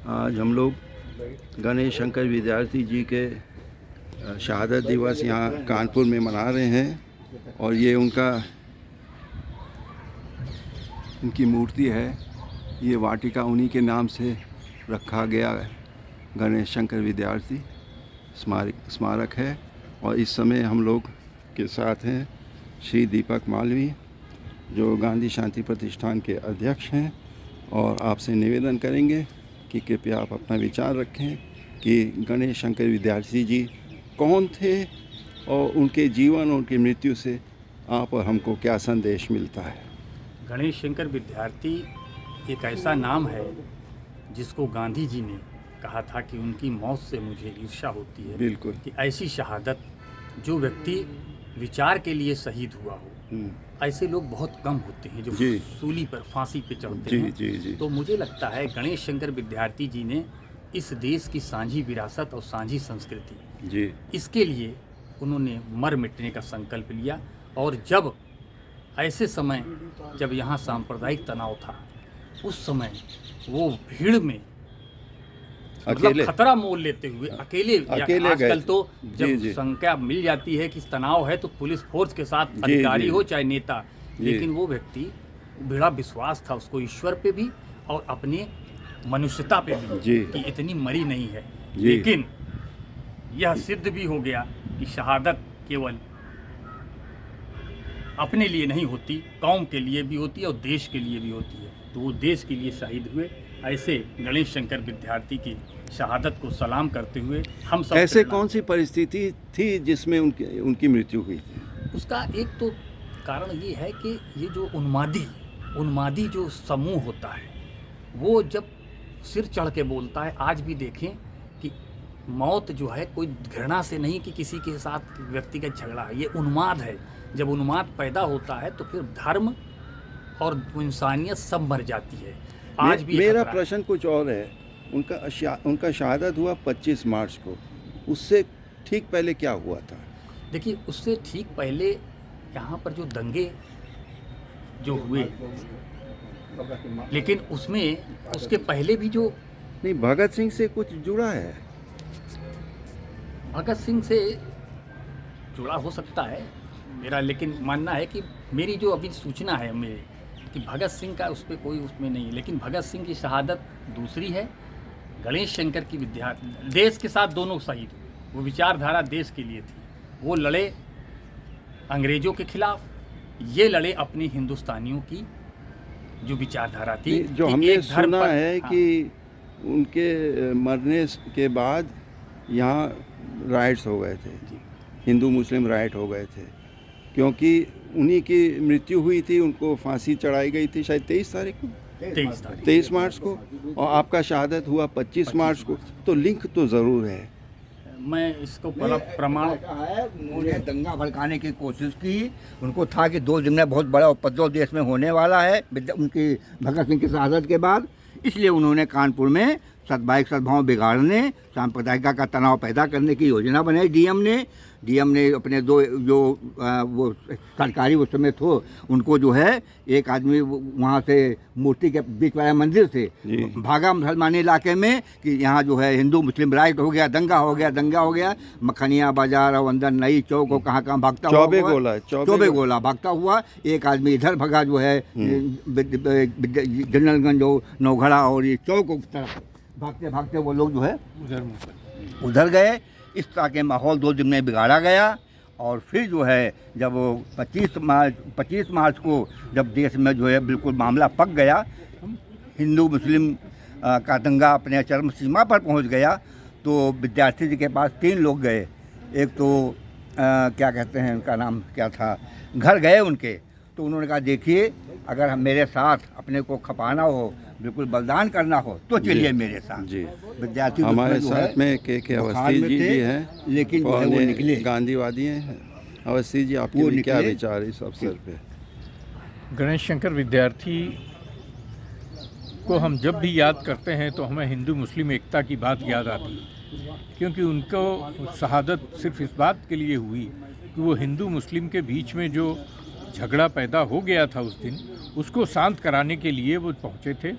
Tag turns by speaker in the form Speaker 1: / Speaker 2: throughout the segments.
Speaker 1: आज हम लोग गणेश शंकर विद्यार्थी जी के शहादत दिवस यहाँ कानपुर में मना रहे हैं और ये उनकी मूर्ति है। ये वाटिका उन्हीं के नाम से रखा गया है, गणेश शंकर विद्यार्थी स्मारक है। और इस समय हम लोग के साथ हैं श्री दीपक मालवीय, जो गांधी शांति प्रतिष्ठान के अध्यक्ष हैं, और आपसे निवेदन करेंगे कि कृपया आप अपना विचार रखें कि गणेश शंकर विद्यार्थी जी कौन थे और उनके जीवन और उनकी मृत्यु से आप और हमको क्या संदेश मिलता है।
Speaker 2: गणेश शंकर विद्यार्थी एक ऐसा नाम है जिसको गांधी जी ने कहा था कि उनकी मौत से मुझे ईर्ष्या होती है।
Speaker 1: बिल्कुल, कि
Speaker 2: ऐसी शहादत जो व्यक्ति विचार के लिए शहीद हुआ हो, ऐसे लोग बहुत कम होते हैं जो सूली पर फांसी पे चढ़ते हैं।
Speaker 1: जी।
Speaker 2: तो मुझे लगता है गणेश शंकर विद्यार्थी जी ने इस देश की साझी विरासत और साझी संस्कृति, इसके लिए उन्होंने मर मिटने का संकल्प लिया। और जब ऐसे समय जब यहाँ सांप्रदायिक तनाव था, उस समय वो भीड़ में मतलब खतरा मोल लेते हुए अकेले आजकल तो जब संख्या मिल जाती है कि तनाव है तो पुलिस फोर्स के साथ अधिकारी हो चाहे नेता, लेकिन वो व्यक्ति बड़ा विश्वास था उसको ईश्वर पे भी और अपने मनुष्यता पे भी कि इतनी मरी नहीं है। लेकिन यह सिद्ध भी हो गया कि शहादत केवल अपने लिए नहीं होती, कौम के लिए भी होती है और देश के लिए भी होती है। तो वो देश के लिए शहीद हुए। ऐसे गणेश शंकर विद्यार्थी की शहादत को सलाम करते हुए हम सब।
Speaker 1: ऐसे कौन सी परिस्थिति थी जिसमें उनकी मृत्यु हुई थी?
Speaker 2: उसका एक तो कारण ये है कि ये जो उन्मादी जो समूह होता है, वो जब सिर चढ़ के बोलता है। आज भी देखें कि मौत जो है कोई घृणा से नहीं कि किसी के साथ व्यक्तिगत झगड़ा है, ये उन्माद है। जब उन्माद पैदा होता है तो फिर धर्म और इंसानियत सब मर जाती है। आज भी
Speaker 1: मेरा प्रश्न कुछ और है। उनका शहादत हुआ 25 मार्च को, उससे ठीक पहले क्या हुआ था?
Speaker 2: देखिए, उससे ठीक पहले यहाँ पर जो दंगे जो हुए, लेकिन उसमें उसके पहले भी जो
Speaker 1: नहीं, भगत सिंह से कुछ जुड़ा है।
Speaker 2: भगत सिंह से जुड़ा हो सकता है मेरा, लेकिन मानना है कि मेरी जो अभी सूचना है मेरे कि भगत सिंह का उस पर कोई उसमें नहीं। लेकिन भगत सिंह की शहादत दूसरी है। गणेश शंकर की विद्यार्थी देश के साथ दोनों शहीद हुए। वो विचारधारा देश के लिए थी। वो लड़े अंग्रेजों के खिलाफ, ये लड़े अपने हिंदुस्तानियों की जो विचारधारा थी।
Speaker 1: जो हमने सुना है कि उनके मरने के बाद यहाँ राइट्स हो गए थे, हिंदू मुस्लिम राइट हो गए थे, क्योंकि उन्हीं की मृत्यु हुई थी। उनको फांसी चढ़ाई गई थी शायद 23 मार्च को, और आपका शहादत हुआ 25 मार्च को। तो लिंक तो ज़रूर है।
Speaker 2: मैं इसको प्रमाण
Speaker 3: है। उन्होंने दंगा भड़काने की कोशिश की। उनको था कि 2 दिन में बहुत बड़ा उपद्रव देश में होने वाला है उनकी भगत सिंह की शहादत के बाद। इसलिए उन्होंने कानपुर में सामुदायिक सद्भाव बिगाड़ने, सांप्रदायिकता का तनाव पैदा करने की योजना बनाई। डीएम ने अपने वो सरकारी उस समय थे, उनको जो है एक आदमी वहाँ से मूर्ति के बीच वाले मंदिर से भागा मुसलमानी इलाके में कि यहाँ जो है हिंदू मुस्लिम राइट हो गया, दंगा हो गया। मखनिया बाजार और अंदर नई चौक और कहाँ भागता हुआ, चौबे गोला भागता हुआ। एक आदमी इधर भगा जो है जनरलगंज नौघड़ा और ये चौक तरफ भागते वो लोग जो है उधर गए। इस तरह के माहौल 2 दिन में बिगाड़ा गया। और फिर जो है जब 25 मार्च को जब देश में जो है बिल्कुल मामला पक गया, हिंदू मुस्लिम का दंगा अपने चरम सीमा पर पहुंच गया, तो विद्यार्थी जी के पास 3 लोग गए। एक तो क्या कहते हैं, उनका नाम क्या था, घर गए उनके। तो उन्होंने कहा देखिए, अगर हम मेरे साथ अपने को खपाना हो, बिल्कुल बलिदान करना हो तो चलिए मेरे साथ। विद्यार्थी
Speaker 1: हमारे साथ में के अवस्थी जी भी हैं,
Speaker 3: लेकिन वो निकले,
Speaker 1: गांधीवादी हैं। अवस्थी जी, आपके क्या विचार इस अवसर पे?
Speaker 4: गणेश शंकर विद्यार्थी को हम जब भी याद करते हैं तो हमें हिंदू मुस्लिम एकता की बात याद आती है, क्योंकि उनको शहादत सिर्फ इस बात के लिए हुई कि वो हिंदू मुस्लिम के बीच में जो झगड़ा पैदा हो गया था उस दिन, उसको शांत कराने के लिए वो पहुँचे थे।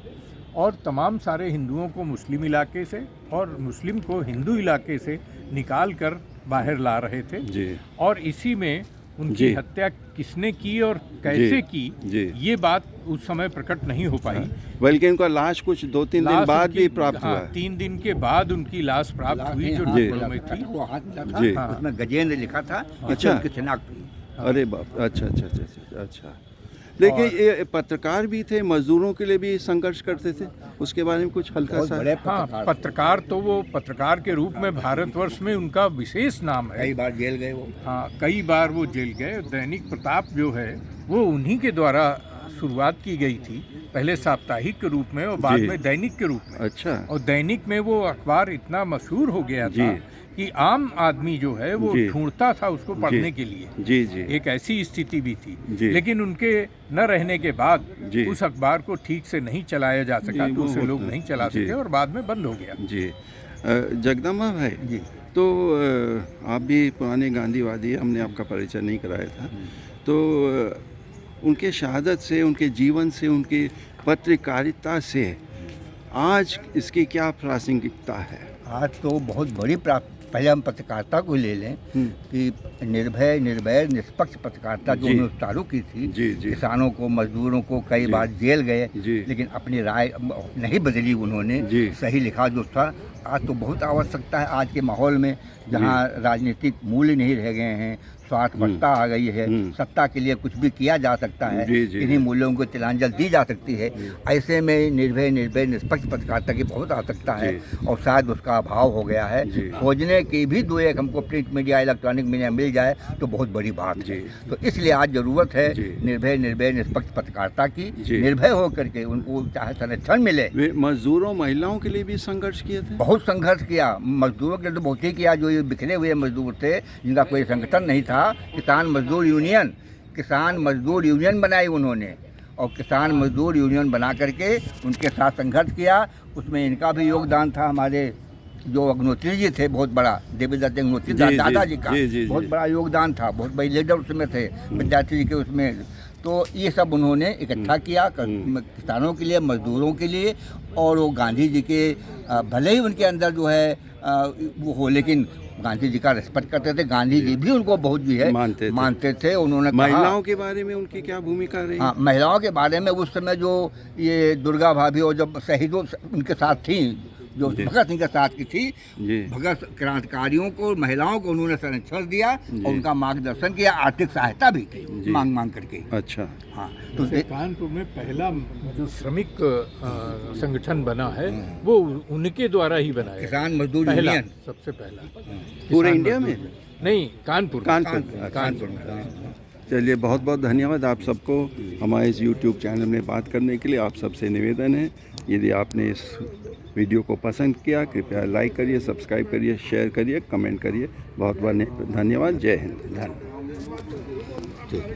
Speaker 4: और तमाम सारे हिंदुओं को मुस्लिम इलाके से और मुस्लिम को हिंदू इलाके से निकाल कर बाहर ला रहे थे
Speaker 1: जी
Speaker 4: और इसी में उनकी
Speaker 1: जी।
Speaker 4: हत्या किसने की और कैसे की
Speaker 1: जी।
Speaker 4: ये बात उस समय प्रकट नहीं हो पाई।
Speaker 1: बल्कि उनका लाश कुछ 2-3 दिन
Speaker 4: लाश
Speaker 1: बाद
Speaker 4: उनकी-
Speaker 1: भी प्राप्त
Speaker 4: हाँ,
Speaker 1: हुआ है।
Speaker 4: 3 दिन के बाद उनकी लाश प्राप्त हुई जो
Speaker 1: जी।
Speaker 4: टुकड़ों में थी।
Speaker 3: वो हाथ मिला था,
Speaker 1: जी।
Speaker 3: उसमें गजेंद्र लिखा था, इससे
Speaker 1: अच्छा।
Speaker 3: उनकी शिनाख्त हुई।
Speaker 1: अरे बाप, अच्छा अच्छा अच्छा अच्छा अच्छा। लेकिन ये पत्रकार भी थे, मजदूरों के लिए भी संघर्ष करते थे, उसके बारे में कुछ हल्का
Speaker 3: बहुत
Speaker 1: सा।
Speaker 3: बड़े
Speaker 4: हाँ,
Speaker 3: पत्रकार,
Speaker 4: पत्रकार तो वो पत्रकार के रूप में भारतवर्ष में उनका विशेष नाम है।
Speaker 3: कई बार जेल गए वो।
Speaker 4: हाँ, कई बार वो जेल गए। दैनिक प्रताप जो है वो उन्हीं के द्वारा शुरुआत की गई थी, पहले साप्ताहिक के रूप में और बाद
Speaker 1: जी।
Speaker 4: में दैनिक के रूप में।
Speaker 1: अच्छा
Speaker 4: और दैनिक में वो अखबार इतना मशहूर हो गया
Speaker 1: जी।
Speaker 4: था कि आम आदमी जो है वो
Speaker 1: जी।
Speaker 4: ढूंढता था उसको पढ़ने के लिए।
Speaker 1: जी जी
Speaker 4: एक ऐसी स्थिति भी थी,
Speaker 1: जी।
Speaker 4: लेकिन उनके न रहने के बाद
Speaker 1: जी।
Speaker 4: उस अखबार को ठीक से नहीं चलाया जा सका,
Speaker 1: जी,
Speaker 4: तो
Speaker 1: वो
Speaker 4: उसे लोग
Speaker 1: होता-
Speaker 4: नहीं चला
Speaker 1: जी।
Speaker 4: सके और बाद में बंद हो गया।
Speaker 1: जी। जगदम्बा भाई
Speaker 3: जी।
Speaker 1: तो आप भी पुराने गांधीवादी हैं, हमने आपका परिचय नहीं कराया था, तो उनके शहादत से, उनके जीवन से, उनकी पत्रकारिता से आज इसकी क्या प्रासंगिकता है?
Speaker 3: आज तो बहुत बड़ी प्राप्त, पहले हम पत्रकारिता को ले लें कि निर्भय निर्भय निष्पक्ष पत्रकारिता जो
Speaker 1: जी।
Speaker 3: उन्होंने चालू की थी,
Speaker 1: जी जी
Speaker 3: किसानों को मजदूरों को कई
Speaker 1: जी।
Speaker 3: बार जेल गए,
Speaker 1: जी।
Speaker 3: लेकिन अपनी राय नहीं बदली उन्होंने,
Speaker 1: जी।
Speaker 3: सही लिखा जो था। आज तो बहुत आवश्यकता है आज के माहौल में, जहाँ राजनीतिक मूल्य नहीं रह गए हैं, स्वार्थपरता आ गई है, सत्ता के लिए कुछ भी किया जा सकता है,
Speaker 1: जी, जी,
Speaker 3: इन्हीं
Speaker 1: जी।
Speaker 3: मूल्यों को तिलांजल दी जा सकती है। ऐसे में निर्भय निर्भय निष्पक्ष पत्रकारिता की बहुत आवश्यकता है और शायद उसका अभाव हो गया है।
Speaker 1: जी।
Speaker 3: खोजने की भी दो एक हमको प्रिंट मीडिया इलेक्ट्रॉनिक मीडिया मिल जाए तो बहुत बड़ी बात है।
Speaker 1: जी।
Speaker 3: तो इसलिए आज ज़रूरत है
Speaker 1: जी।
Speaker 3: निर्भय निर्भय निष्पक्ष पत्रकारिता की,
Speaker 1: जी।
Speaker 3: निर्भय होकर के उनको चाहे संरक्षण मिले।
Speaker 1: वे मजदूरों महिलाओं के लिए भी संघर्ष किए थे।
Speaker 3: बहुत संघर्ष किया, मजदूरों के लिए तो बहुत ही किया, जो ये बिखरे हुए मजदूर थे जिनका कोई संगठन नहीं था। किसान मजदूर यूनियन बनाई उन्होंने और किसान मजदूर यूनियन बना करके उनके साथ संघर्ष किया। उसमें इनका भी योगदान था, हमारे जो अग्नोत्री जी थे, बहुत बड़ा देवीदत्त अग्नोत्री
Speaker 1: जी, जी,
Speaker 3: दादाजी का
Speaker 1: जी, जी,
Speaker 3: बहुत
Speaker 1: जी।
Speaker 3: बड़ा योगदान था, बहुत बड़ी लीडर उसमें थे, विद्यार्थी जी के उसमें। तो ये सब उन्होंने इकट्ठा किया किसानों के लिए, मजदूरों के लिए। और वो गांधी जी के भले ही उनके अंदर जो है वो हो, लेकिन गांधी जी का रिस्पेक्ट करते थे। गांधी जी भी उनको बहुत जो है मानते थे। उन्होंने कहा,
Speaker 1: महिलाओं के बारे में उनकी क्या भूमिका रही?
Speaker 3: हाँ, महिलाओं के बारे में उस समय जो ये दुर्गा भाभी और जब शहीदों उनके साथ थी, जो
Speaker 1: जी।
Speaker 3: भगत सिंह के साथ की थी,
Speaker 1: जी
Speaker 3: भगत क्रांतिकारियों को, महिलाओं को उन्होंने संरक्षण दिया
Speaker 1: जी।
Speaker 3: और उनका मार्गदर्शन किया, आर्थिक सहायता भी की
Speaker 1: जी।
Speaker 3: मांग करके।
Speaker 1: अच्छा
Speaker 3: हाँ, तो
Speaker 4: जैसे कानपुर में पहला जो श्रमिक संगठन बना है वो उनके द्वारा ही बनाया,
Speaker 3: किसान मजदूर
Speaker 4: पहला,
Speaker 3: यूनियन
Speaker 4: सबसे पहला
Speaker 1: पूरे
Speaker 4: किसान
Speaker 1: इंडिया में?
Speaker 4: मजदूर नहीं, कानपुर
Speaker 3: कानपुर में।
Speaker 1: चलिए, बहुत बहुत धन्यवाद आप सबको हमारे इस YouTube चैनल में बात करने के लिए। आप सबसे निवेदन है, यदि आपने इस वीडियो को पसंद किया, कृपया लाइक करिए, सब्सक्राइब करिए, शेयर करिए, कमेंट करिए। बहुत बहुत धन्यवाद। जय हिंद।
Speaker 3: धन्यवाद।